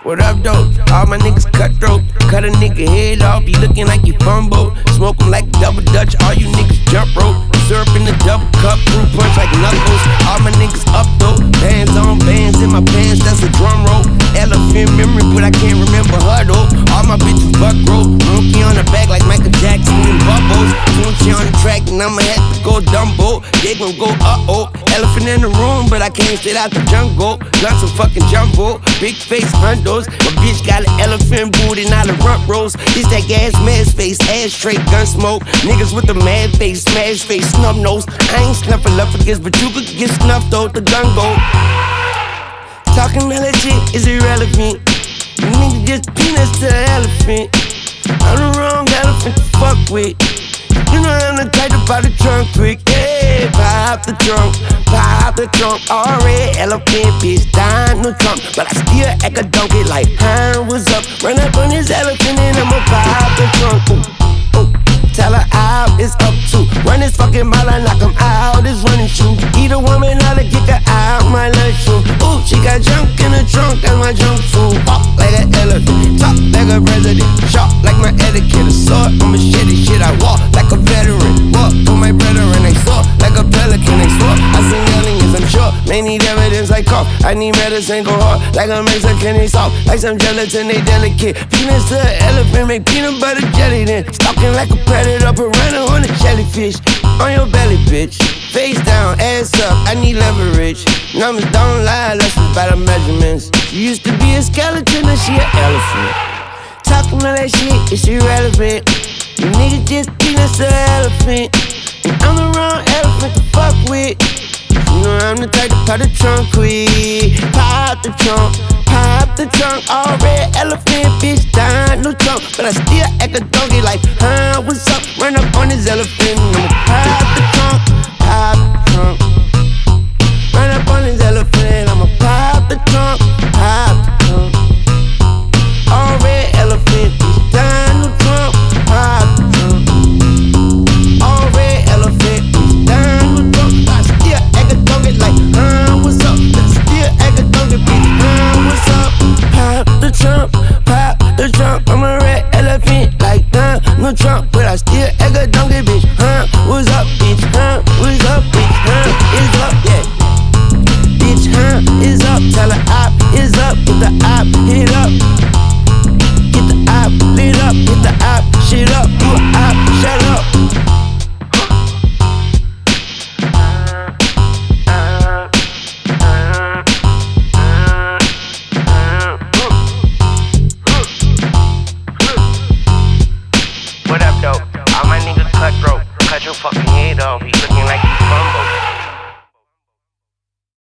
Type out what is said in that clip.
What up, though? All my niggas cutthroat. Cut a nigga head off, he looking like he fumbled. Smoke him like double Dutch, all you niggas jump rope. Syrup in the double cup, fruit punch like knuckles. All my niggas up, though. Bands on bands in my pants, that's a drum roll. Elephant memory, but I can't remember her, though. All my bitches buck roll. Monkey on the back like Michael Jackson and Bubbles. Gucci on the track, and I'ma have to go Dumbo. They gon' go uh-oh. Elephant in the room, but I came straight out the jungle. Got some fucking jumbo. Big face hundos. My bitch got an elephant booty, not a rump roast. This that gas mask face, ashtray, gun smoke. Niggas with the mad face, smash face, snub nose. I ain't snuffleupagus, but you could get snuffed out the gun go. Talking all that shit is irrelevant. You niggas just peanuts to the elephant. I'm the wrong elephant to fuck with. You know I'm the type to buy the trunk quick. Yeah, pop the trunk, pop the trunk. All red elephant, bitch, dying no trunk. But I still act a donkey like, huh, what's up? Run up on this elephant and I'ma pop the trunk. Ooh, ooh. Tell her out, it's up to. Run this fucking mile and knock him out, this running shoe. Eat a woman out to kick her out, my lunchroom. Ooh, she got junk in the trunk, that's my junk food. Walk like an elephant, talk like a president. Sharp like my etiquette, a sword, I'm a shitty shit. I walk like a veteran, walk for my brethren. They soar like a pelican, they soar. I sing aliens, I'm sure. They need evidence like cough. I need medicine, go hard like a Mexican, they soft. Like some gelatin, they delicate. Peanuts to an elephant, make peanut butter jelly then. Stalking like a predator, piranha on a jellyfish. On your belly, bitch. Face down, ass up, I need leverage. Numbers don't lie, less by the measurements. You used to be a skeleton, now she an elephant. Talking all that shit, it's irrelevant. You niggas just peanuts to an elephant. And I'm the wrong elephant to fuck with. You know I'm the type to pop the trunk quick. Pop the trunk, pop the trunk. All red elephant, bitch, dying no trunk. But I still act a donkey like, huh, what's up? Run up on this elephant, I'ma pop the trunk, pop the trunk. Run up on this elephant, I'ma pop the trunk, pop the trunk. All red elephant, bitch, dying no trunk, pop the trunk. All red elephant, bitch, dying no trunk. But I still act a donkey like, huh, what's up? But I still act a donkey, bitch, huh, what's up? Pop the trunk, pop the trunk. I'm a red elephant like, no trunk. But I still act a donkey, bitch, huh, what's up, bitch, huh, what's up, bitch, huh, it's up, yeah. Bitch, huh, it's up, tell her op, it's up, get the op, hit up. Get the op, lit up, get the op, shit up, you a op, shut up. What up, though? All my niggas cutthroat. Cut your fucking head off. He looking like he fumbled.